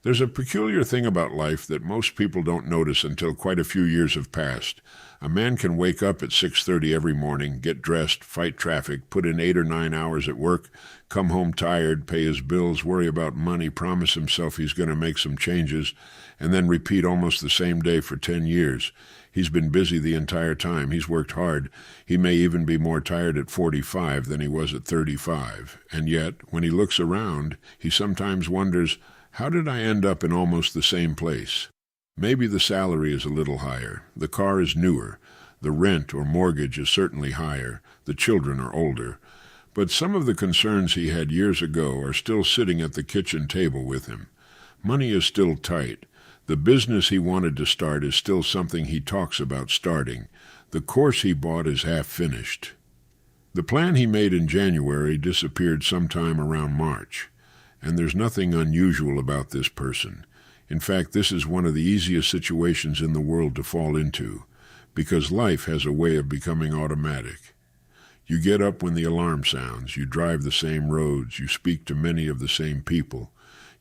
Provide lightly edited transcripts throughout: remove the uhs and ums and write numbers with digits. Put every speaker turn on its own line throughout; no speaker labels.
There's a peculiar thing about life that most people don't notice until quite a few years have passed. A man can wake up at 6:30 every morning, get dressed, fight traffic, put in 8 or 9 hours at work, come home tired, pay his bills, worry about money, promise himself he's going to make some changes, and then repeat almost the same day for 10 years. He's been busy the entire time. He's worked hard. He may even be more tired at 45 than he was at 35. And yet, when he looks around, he sometimes wonders, how did I end up in almost the same place? Maybe the salary is a little higher, the car is newer, the rent or mortgage is certainly higher, the children are older, but some of the concerns he had years ago are still sitting at the kitchen table with him. Money is still tight. The business he wanted to start is still something he talks about starting. The course he bought is half finished. The plan he made in January disappeared sometime around March. And there's nothing unusual about this person. In fact, this is one of the easiest situations in the world to fall into, because life has a way of becoming automatic. You get up when the alarm sounds, you drive the same roads, you speak to many of the same people,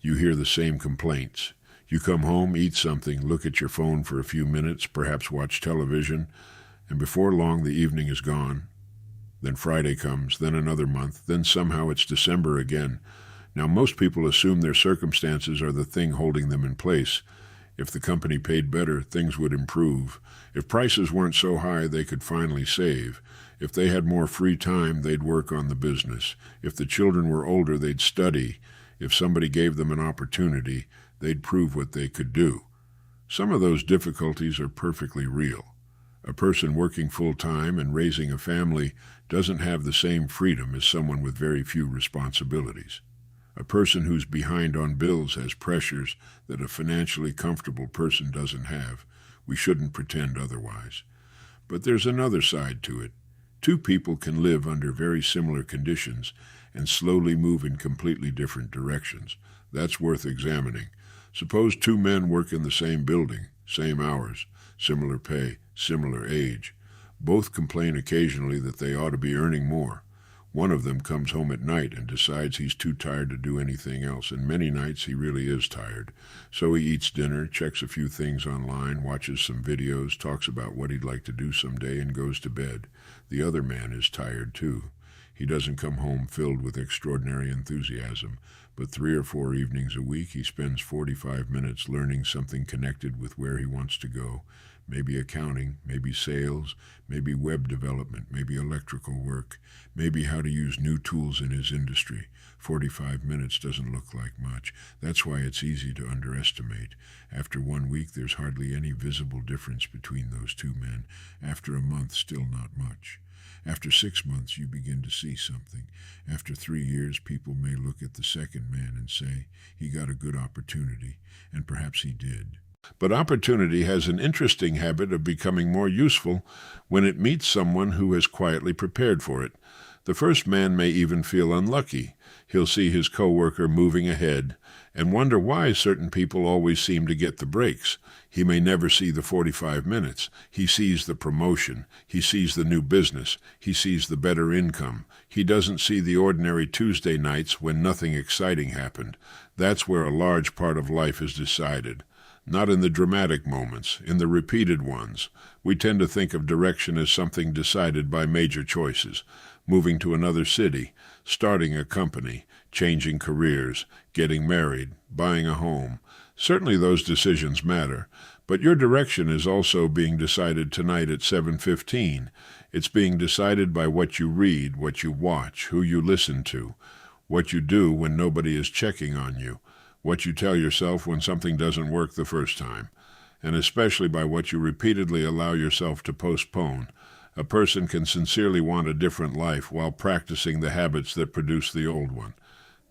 you hear the same complaints. You come home, eat something, look at your phone for a few minutes, perhaps watch television, and before long the evening is gone. Then Friday comes, then another month, then somehow it's December again. Now, most people assume their circumstances are the thing holding them in place. If the company paid better, things would improve. If prices weren't so high, they could finally save. If they had more free time, they'd work on the business. If the children were older, they'd study. If somebody gave them an opportunity, they'd prove what they could do. Some of those difficulties are perfectly real. A person working full-time and raising a family doesn't have the same freedom as someone with very few responsibilities. A person who's behind on bills has pressures that a financially comfortable person doesn't have. We shouldn't pretend otherwise. But there's another side to it. Two people can live under very similar conditions and slowly move in completely different directions. That's worth examining. Suppose two men work in the same building, same hours, similar pay, similar age. Both complain occasionally that they ought to be earning more. One of them comes home at night and decides he's too tired to do anything else, and many nights he really is tired. So he eats dinner, checks a few things online, watches some videos, talks about what he'd like to do someday, and goes to bed. The other man is tired too. He doesn't come home filled with extraordinary enthusiasm, but 3 or 4 evenings a week he spends 45 minutes learning something connected with where he wants to go. Maybe accounting, maybe sales, maybe web development, maybe electrical work, maybe how to use new tools in his industry. 45 minutes doesn't look like much. That's why it's easy to underestimate. After 1 week, there's hardly any visible difference between those two men. After a month, still not much. After 6 months, you begin to see something. After 3 years, people may look at the second man and say, he got a good opportunity, and perhaps he did. But opportunity has an interesting habit of becoming more useful when it meets someone who has quietly prepared for it. The first man may even feel unlucky. He'll see his coworker moving ahead and wonder why certain people always seem to get the breaks. He may never see the 45 minutes. He sees the promotion. He sees the new business. He sees the better income. He doesn't see the ordinary Tuesday nights when nothing exciting happened. That's where a large part of life is decided. Not in the dramatic moments, in the repeated ones. We tend to think of direction as something decided by major choices. Moving to another city, starting a company, changing careers, getting married, buying a home. Certainly those decisions matter, but your direction is also being decided tonight at 7:15. It's being decided by what you read, what you watch, who you listen to, what you do when nobody is checking on you, what you tell yourself when something doesn't work the first time, and especially by what you repeatedly allow yourself to postpone. A person can sincerely want a different life while practicing the habits that produce the old one.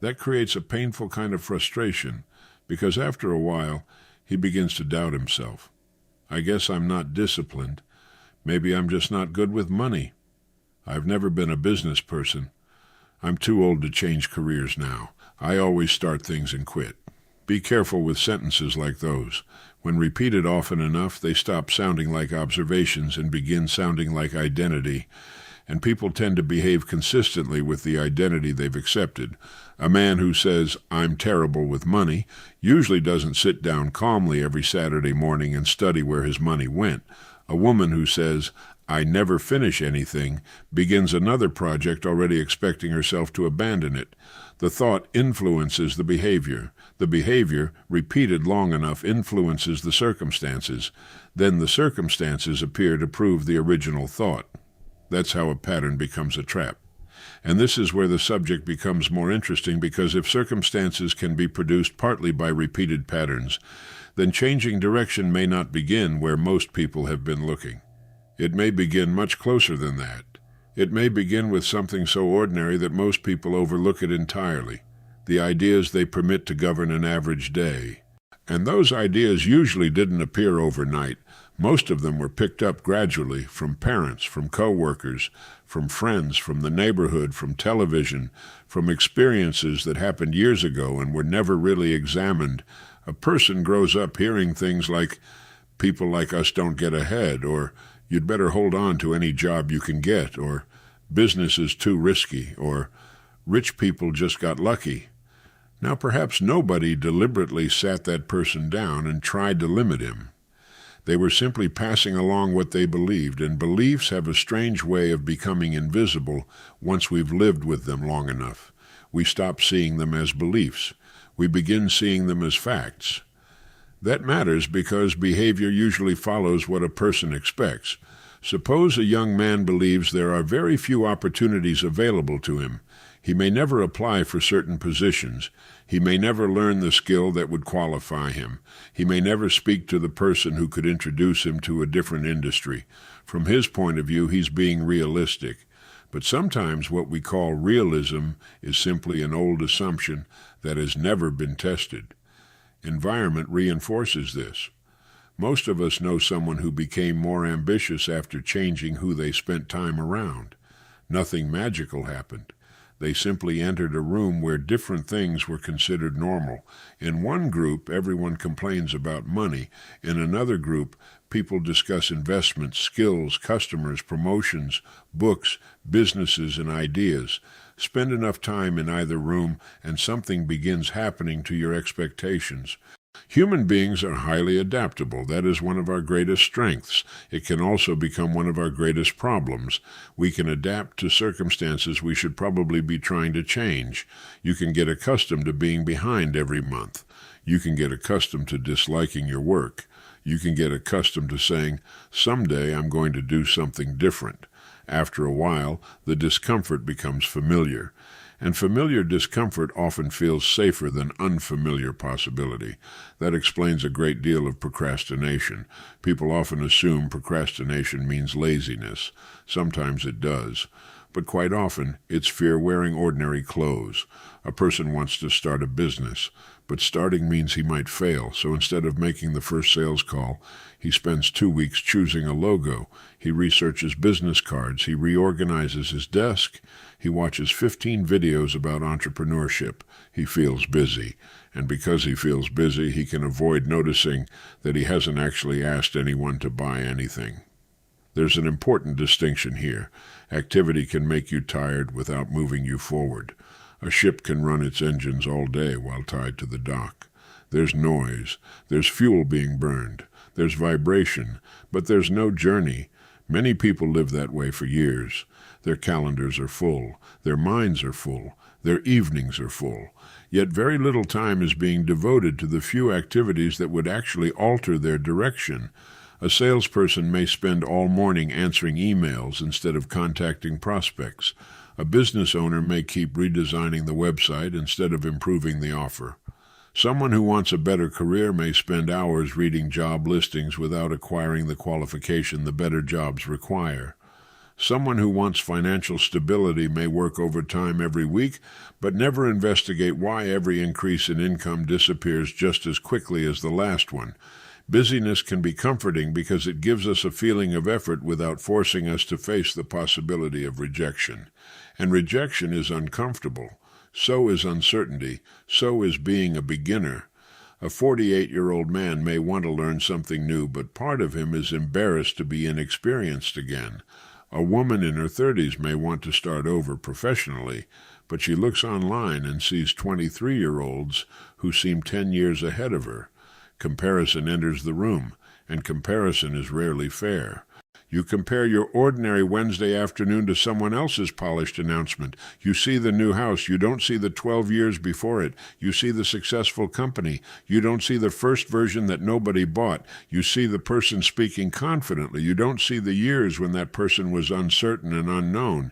That creates a painful kind of frustration, because after a while, he begins to doubt himself. I guess I'm not disciplined. Maybe I'm just not good with money. I've never been a business person. I'm too old to change careers now. I always start things and quit. Be careful with sentences like those. When repeated often enough, they stop sounding like observations and begin sounding like identity. and people tend to behave consistently with the identity they've accepted. A man who says, "I'm terrible with money," usually doesn't sit down calmly every Saturday morning and study where his money went. A woman who says, "I never finish anything," begins another project already expecting herself to abandon it. The thought influences the behavior. The behavior, repeated long enough, influences the circumstances. Then the circumstances appear to prove the original thought. That's how a pattern becomes a trap. And this is where the subject becomes more interesting, because if circumstances can be produced partly by repeated patterns, then changing direction may not begin where most people have been looking. It may begin much closer than that. It may begin with something so ordinary that most people overlook it entirely, the ideas they permit to govern an average day. And those ideas usually didn't appear overnight. Most of them were picked up gradually from parents, from co-workers, from friends, from the neighborhood, from television, from experiences that happened years ago and were never really examined. A person grows up hearing things like, "People like us don't get ahead," or "You'd better hold on to any job you can get," or "Business is too risky," or "Rich people just got lucky." Now, perhaps nobody deliberately sat that person down and tried to limit him. They were simply passing along what they believed, and beliefs have a strange way of becoming invisible once we've lived with them long enough. We stop seeing them as beliefs. We begin seeing them as facts. That matters because behavior usually follows what a person expects. Suppose a young man believes there are very few opportunities available to him. He may never apply for certain positions. He may never learn the skill that would qualify him. He may never speak to the person who could introduce him to a different industry. From his point of view, he's being realistic. But sometimes what we call realism is simply an old assumption that has never been tested. Environment reinforces this. Most of us know someone who became more ambitious after changing who they spent time around. Nothing magical happened. They simply entered a room where different things were considered normal. In one group, everyone complains about money. In another group, people discuss investments, skills, customers, promotions, books, businesses, and ideas. Spend enough time in either room, and something begins happening to your expectations. Human beings are highly adaptable. That is one of our greatest strengths. It can also become one of our greatest problems. We can adapt to circumstances we should probably be trying to change. You can get accustomed to being behind every month. You can get accustomed to disliking your work. You can get accustomed to saying, "Someday I'm going to do something different." After a while, the discomfort becomes familiar. And familiar discomfort often feels safer than unfamiliar possibility. That explains a great deal of procrastination. People often assume procrastination means laziness. Sometimes it does. But quite often, it's fear wearing ordinary clothes. A person wants to start a business, but starting means he might fail, so instead of making the first sales call, he spends 2 weeks choosing a logo. He researches business cards. He reorganizes his desk. He watches 15 videos about entrepreneurship. He feels busy. And because he feels busy, he can avoid noticing that he hasn't actually asked anyone to buy anything. There's an important distinction here. Activity can make you tired without moving you forward. A ship can run its engines all day while tied to the dock. There's noise. There's fuel being burned. There's vibration. But there's no journey. Many people live that way for years. Their calendars are full. Their minds are full. Their evenings are full. Yet very little time is being devoted to the few activities that would actually alter their direction. A salesperson may spend all morning answering emails instead of contacting prospects. A business owner may keep redesigning the website instead of improving the offer. Someone who wants a better career may spend hours reading job listings without acquiring the qualification the better jobs require. Someone who wants financial stability may work overtime every week, but never investigate why every increase in income disappears just as quickly as the last one. Busyness can be comforting because it gives us a feeling of effort without forcing us to face the possibility of rejection. And rejection is uncomfortable. So is uncertainty. So is being a beginner. A 48-year-old man may want to learn something new, but part of him is embarrassed to be inexperienced again. A woman in her 30s may want to start over professionally, but she looks online and sees 23-year-olds who seem 10 years ahead of her. Comparison enters the room, and comparison is rarely fair. You compare your ordinary Wednesday afternoon to someone else's polished announcement. You see the new house. You don't see the 12 years before it. You see the successful company. You don't see the first version that nobody bought. You see the person speaking confidently. You don't see the years when that person was uncertain and unknown.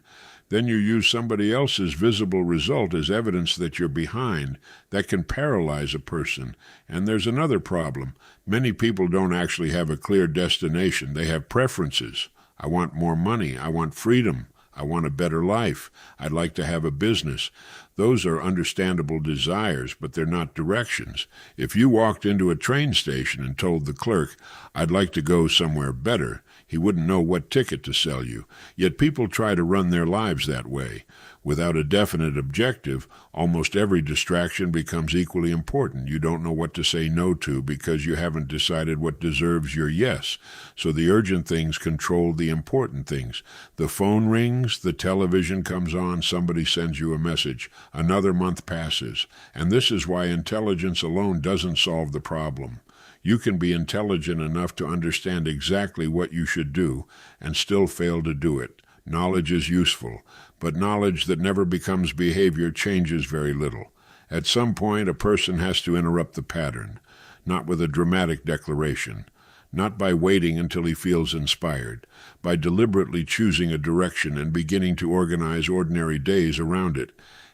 Then you use somebody else's visible result as evidence that you're behind. That can paralyze a person. And there's another problem. Many people don't actually have a clear destination. They have preferences. I want more money. I want freedom. I want a better life. I'd like to have a business. Those are understandable desires, but they're not directions. If you walked into a train station and told the clerk, I'd like to go somewhere better, he wouldn't know what ticket to sell you. Yet people try to run their lives that way. Without a definite objective, almost every distraction becomes equally important. You don't know what to say no to because you haven't decided what deserves your yes. So the urgent things control the important things. The phone rings, the television comes on, somebody sends you a message. Another month passes. And this is why intelligence alone doesn't solve the problem. You can be intelligent enough to understand exactly what you should do and still fail to do it. Knowledge is useful, but knowledge that never becomes behavior changes very little. At some point, a person has to interrupt the pattern, not with a dramatic declaration, not by waiting until he feels inspired, by deliberately choosing a direction and beginning to organize ordinary days around it.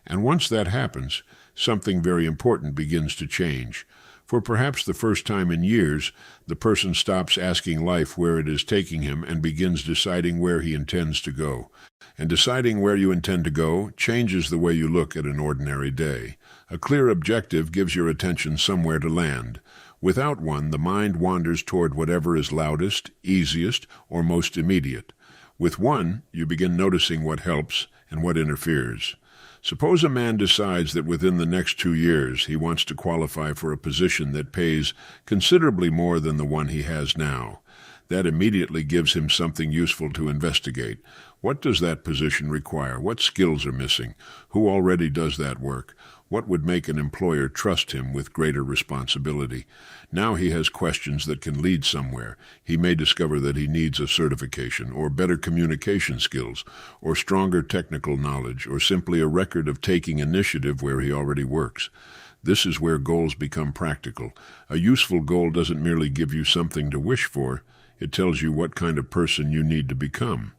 And once that happens, something very important begins to change. For perhaps the first time in years, the person stops asking life where it is taking him and begins deciding where he intends to go. And deciding where you intend to go changes the way you look at an ordinary day. A clear objective gives your attention somewhere to land. Without one, the mind wanders toward whatever is loudest, easiest, or most immediate. With one, you begin noticing what helps and what interferes. Suppose a man decides that within the next 2 years he wants to qualify for a position that pays considerably more than the one he has now. That immediately gives him something useful to investigate. What does that position require? What skills are missing? Who already does that work? What would make an employer trust him with greater responsibility? Now he has questions that can lead somewhere. He may discover that he needs a certification, or better communication skills, or stronger technical knowledge, or simply a record of taking initiative where he already works. This is where goals become practical. A useful goal doesn't merely give you something to wish for. It tells you what kind of person you need to become.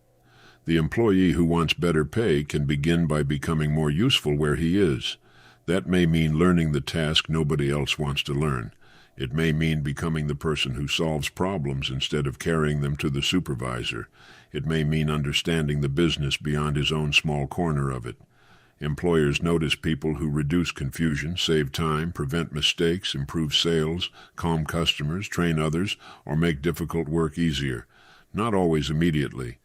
The employee who wants better pay can begin by becoming more useful where he is. That may mean learning the task nobody else wants to learn. It may mean becoming the person who solves problems instead of carrying them to the supervisor. It may mean understanding the business beyond his own small corner of it. Employers notice people who reduce confusion, save time, prevent mistakes, improve sales, calm customers, train others, or make difficult work easier. Not always immediately.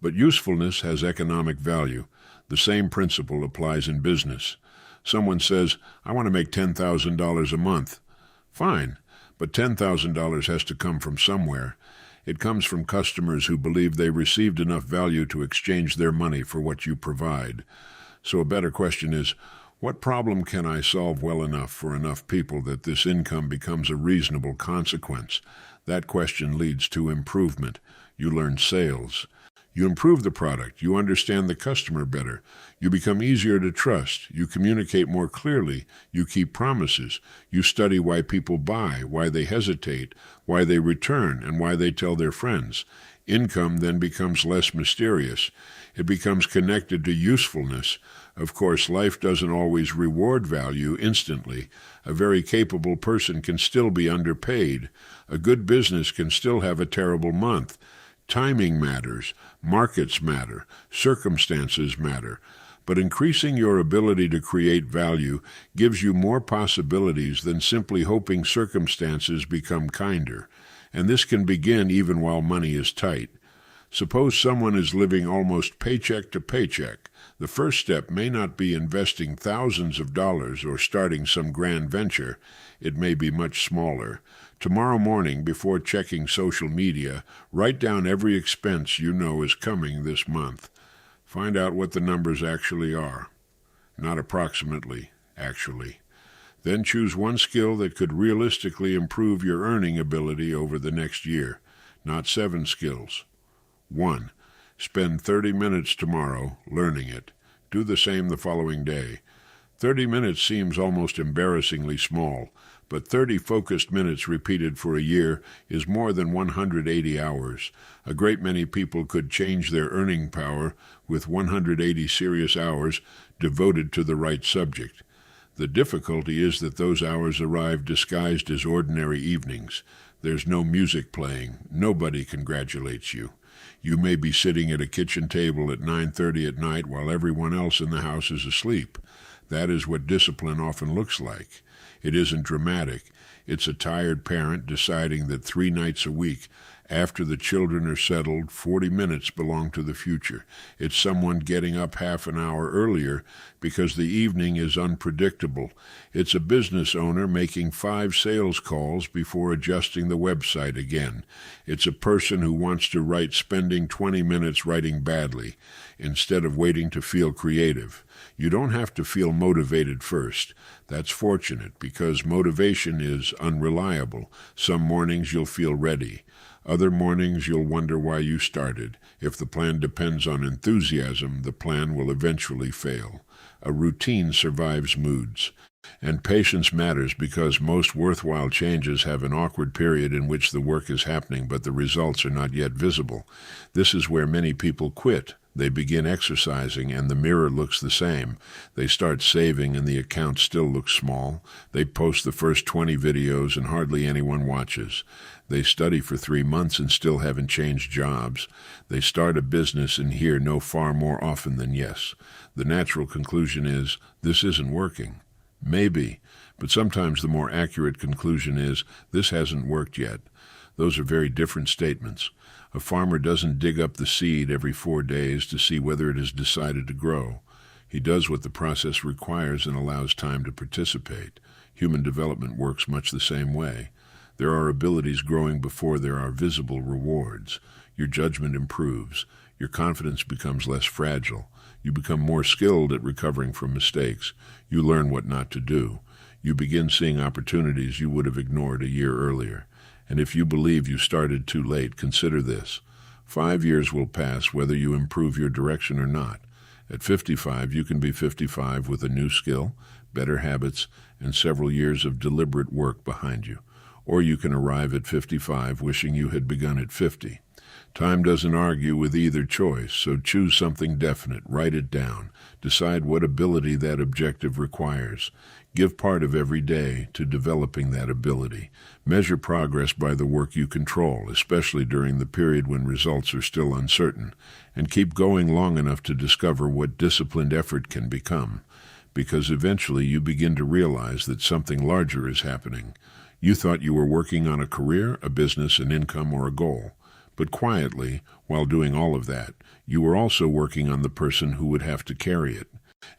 But usefulness has economic value. The same principle applies in business. Someone says, I want to make $10,000 a month. Fine, but $10,000 has to come from somewhere. It comes from customers who believe they received enough value to exchange their money for what you provide. So a better question is, what problem can I solve well enough for enough people that this income becomes a reasonable consequence? That question leads to improvement. You learn sales. You improve the product. You understand the customer better. You become easier to trust. You communicate more clearly. You keep promises. You study why people buy, why they hesitate, why they return, and why they tell their friends. Income then becomes less mysterious. It becomes connected to usefulness. Of course, life doesn't always reward value instantly. A very capable person can still be underpaid. A good business can still have a terrible month. Timing matters, markets matter, circumstances matter, but increasing your ability to create value gives you more possibilities than simply hoping circumstances become kinder, and this can begin even while money is tight. Suppose someone is living almost paycheck to paycheck. The first step may not be investing thousands of dollars or starting some grand venture. It may be much smaller. Tomorrow morning, before checking social media, write down every expense you know is coming this month. Find out what the numbers actually are. Not approximately, actually. Then choose one skill that could realistically improve your earning ability over the next year, not 7 skills. 1. Spend 30 minutes tomorrow learning it. Do the same the following day. 30 minutes seems almost embarrassingly small, but 30 focused minutes repeated for a year is more than 180 hours. A great many people could change their earning power with 180 serious hours devoted to the right subject. The difficulty is that those hours arrive disguised as ordinary evenings. There's no music playing. Nobody congratulates you. You may be sitting at a kitchen table at 9:30 at night while everyone else in the house is asleep. That is what discipline often looks like. It isn't dramatic. It's a tired parent deciding that 3 nights a week, after the children are settled, 40 minutes belong to the future. It's someone getting up half an hour earlier because the evening is unpredictable. It's a business owner making 5 sales calls before adjusting the website again. It's a person who wants to write spending 20 minutes writing badly instead of waiting to feel creative. You don't have to feel motivated first. That's fortunate because motivation is unreliable. Some mornings you'll feel ready. Other mornings you'll wonder why you started. If the plan depends on enthusiasm, the plan will eventually fail. A routine survives moods. And patience matters because most worthwhile changes have an awkward period in which the work is happening but the results are not yet visible. This is where many people quit. They begin exercising and the mirror looks the same. They start saving and the account still looks small. They post the first 20 videos and hardly anyone watches. They study for 3 months and still haven't changed jobs. They start a business and hear no far more often than yes. The natural conclusion is, this isn't working. Maybe, but sometimes the more accurate conclusion is, this hasn't worked yet. Those are very different statements. A farmer doesn't dig up the seed every 4 days to see whether it has decided to grow. He does what the process requires and allows time to participate. Human development works much the same way. There are abilities growing before there are visible rewards. Your judgment improves. Your confidence becomes less fragile. You become more skilled at recovering from mistakes. You learn what not to do. You begin seeing opportunities you would have ignored a year earlier. And if you believe you started too late, consider this. 5 years will pass whether you improve your direction or not. At 55, you can be 55 with a new skill, better habits, and several years of deliberate work behind you. Or you can arrive at 55 wishing you had begun at 50. Time doesn't argue with either choice, so choose something definite, write it down, decide what ability that objective requires. Give part of every day to developing that ability. Measure progress by the work you control, especially during the period when results are still uncertain, and keep going long enough to discover what disciplined effort can become, because eventually you begin to realize that something larger is happening. You thought you were working on a career, a business, an income, or a goal. But quietly, while doing all of that, you were also working on the person who would have to carry it.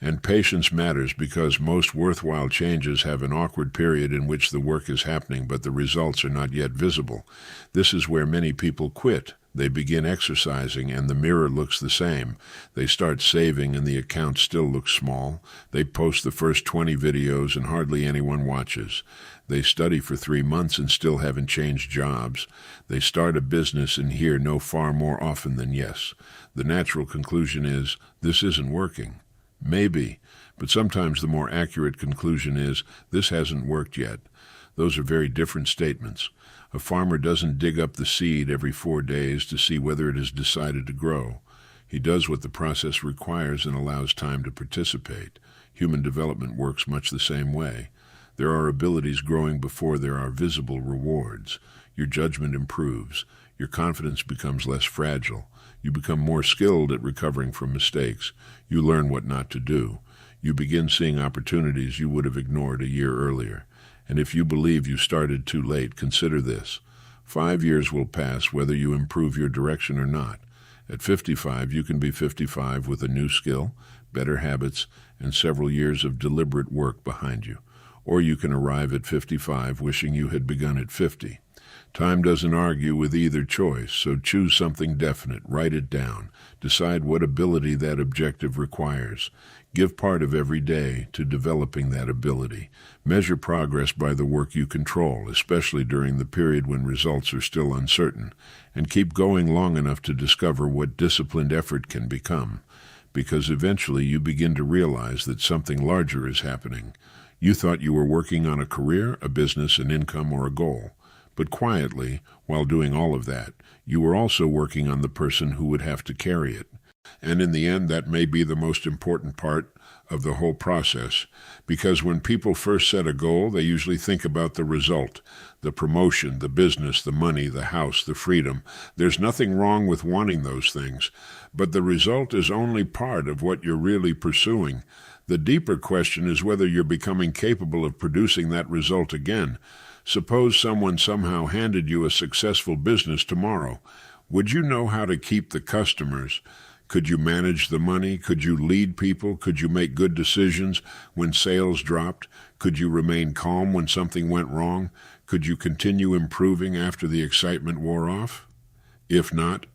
And patience matters because most worthwhile changes have an awkward period in which the work is happening but the results are not yet visible. This is where many people quit. They begin exercising and the mirror looks the same. They start saving and the account still looks small. They post the first 20 videos and hardly anyone watches. They study for 3 months and still haven't changed jobs. They start a business and hear no far more often than yes. The natural conclusion is, this isn't working. Maybe, but sometimes the more accurate conclusion is, this hasn't worked yet. Those are very different statements. A farmer doesn't dig up the seed every 4 days to see whether it has decided to grow. He does what the process requires and allows time to participate. Human development works much the same way. There are abilities growing before there are visible rewards. Your judgment improves. Your confidence becomes less fragile. You become more skilled at recovering from mistakes. You learn what not to do. You begin seeing opportunities you would have ignored a year earlier. And if you believe you started too late, consider this. 5 years will pass whether you improve your direction or not. At 55, you can be 55 with a new skill, better habits, and several years of deliberate work behind you. Or you can arrive at 55 wishing you had begun at 50. Time doesn't argue with either choice, so choose something definite, write it down, decide what ability that objective requires. Give part of every day to developing that ability. Measure progress by the work you control, especially during the period when results are still uncertain, and keep going long enough to discover what disciplined effort can become, because eventually you begin to realize that something larger is happening. You thought you were working on a career, a business, an income, or a goal. But quietly, while doing all of that, you were also working on the person who would have to carry it. And in the end, that may be the most important part of the whole process, because when people first set a goal, they usually think about the result, the promotion, the business, the money, the house, the freedom. There's nothing wrong with wanting those things, but the result is only part of what you're really pursuing. The deeper question is whether you're becoming capable of producing that result again. Suppose someone somehow handed you a successful business tomorrow. Would you know how to keep the customers? Could you manage the money? Could you lead people? Could you make good decisions when sales dropped? Could you remain calm when something went wrong? Could you continue improving after the excitement wore off? If not,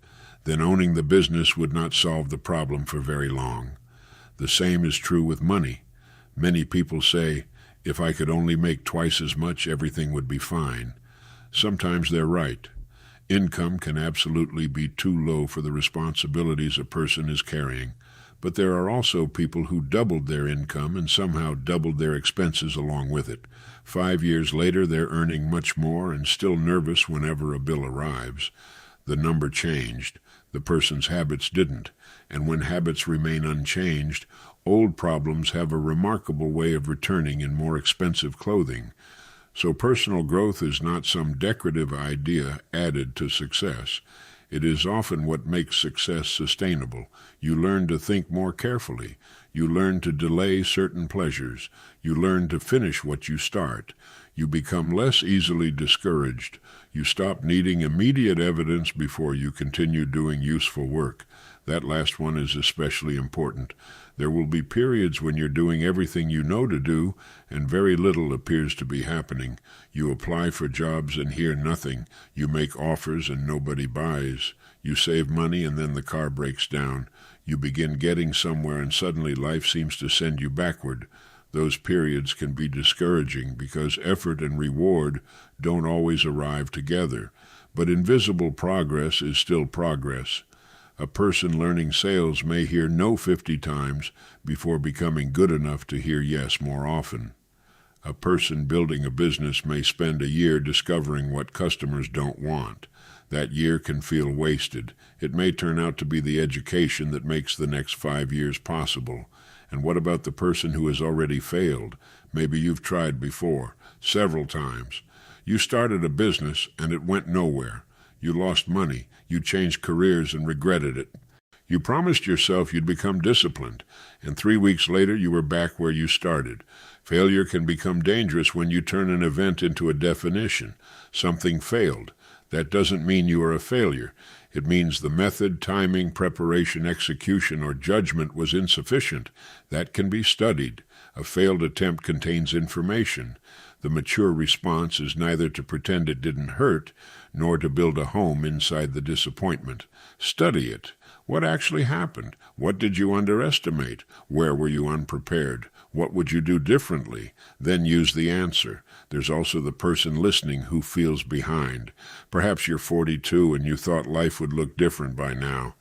then owning the business would not solve the problem for very long. The same is true with money. Many people say, if I could only make twice as much, everything would be fine. Sometimes they're right. Income can absolutely be too low for the responsibilities a person is carrying, but there are also people who doubled their income and somehow doubled their expenses along with it. 5 years later, they're earning much more and still nervous whenever a bill arrives. The number changed. The person's habits didn't. And when habits remain unchanged, old problems have a remarkable way of returning in more expensive clothing. So personal growth is not some decorative idea added to success. It is often what makes success sustainable. You learn to think more carefully. You learn to delay certain pleasures. You learn to finish what you start. You become less easily discouraged. You stop needing immediate evidence before you continue doing useful work. That last one is especially important. There will be periods when you're doing everything you know to do and very little appears to be happening. You apply for jobs and hear nothing. You make offers and nobody buys. You save money and then the car breaks down. You begin getting somewhere and suddenly life seems to send you backward. Those periods can be discouraging because effort and reward don't always arrive together. But invisible progress is still progress. A person learning sales may hear no 50 times before becoming good enough to hear yes more often. A person building a business may spend a year discovering what customers don't want. That year can feel wasted. It may turn out to be the education that makes the next 5 years possible. And what about the person who has already failed? Maybe you've tried before, several times. You started a business and it went nowhere. You lost money. You changed careers and regretted it. You promised yourself you'd become disciplined, and 3 weeks later you were back where you started. Failure can become dangerous when you turn an event into a definition. Something failed. That doesn't mean you are a failure. It means the method, timing, preparation, execution, or judgment was insufficient. That can be studied. A failed attempt contains information. The mature response is neither to pretend it didn't hurt, nor to build a home inside the disappointment. Study it. What actually happened? What did you underestimate? Where were you unprepared? What would you do differently? Then use the answer. There's also the person listening who feels behind. Perhaps you're 42 and you thought life would look different by now.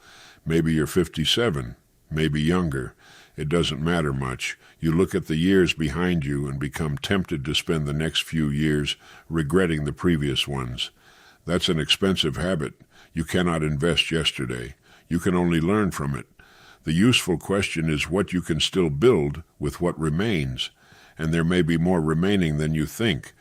Maybe you're 57, maybe younger. It doesn't matter much. You look at the years behind you and become tempted to spend the next few years regretting the previous ones. That's an expensive habit. You cannot invest yesterday. You can only learn from it. The useful question is what you can still build with what remains, and there may be more remaining than you think.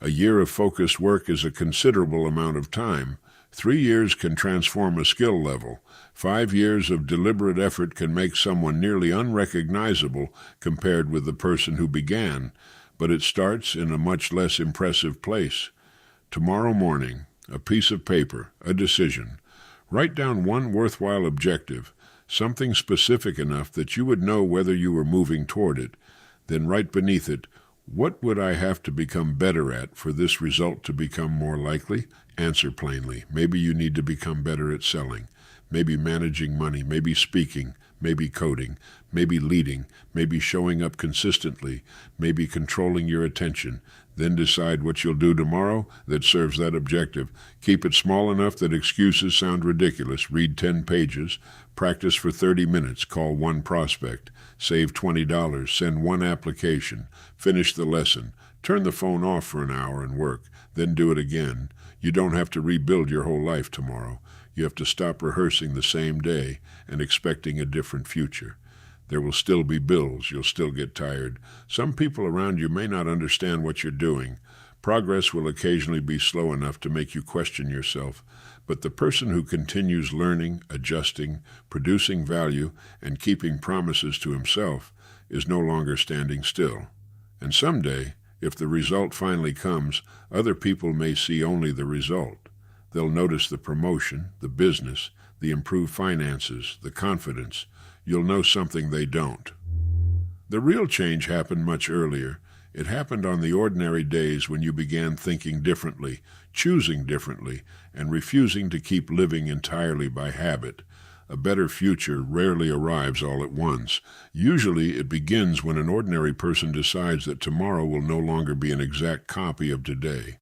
A year of focused work is a considerable amount of time. 3 years can transform a skill level. 5 years of deliberate effort can make someone nearly unrecognizable compared with the person who began, but it starts in a much less impressive place. Tomorrow morning, a piece of paper, a decision. Write down one worthwhile objective, something specific enough that you would know whether you were moving toward it. Then write beneath it, what would I have to become better at for this result to become more likely? Answer plainly. Maybe you need to become better at selling, maybe managing money, maybe speaking, maybe coding, maybe leading, maybe showing up consistently, maybe controlling your attention. Then decide what you'll do tomorrow that serves that objective. Keep it small enough that excuses sound ridiculous. Read 10 pages. Practice for 30 minutes. Call one prospect. Save $20. Send one application. Finish the lesson. Turn the phone off for an hour and work. Then do it again. You don't have to rebuild your whole life tomorrow. You have to stop rehearsing the same day and expecting a different future. There will still be bills. You'll still get tired. Some people around you may not understand what you're doing. Progress will occasionally be slow enough to make you question yourself. But the person who continues learning, adjusting, producing value, and keeping promises to himself is no longer standing still. And someday, if the result finally comes, other people may see only the result. They'll notice the promotion, the business, the improved finances, the confidence. You'll know something they don't. The real change happened much earlier. It happened on the ordinary days when you began thinking differently, choosing differently, and refusing to keep living entirely by habit. A better future rarely arrives all at once. Usually it begins when an ordinary person decides that tomorrow will no longer be an exact copy of today.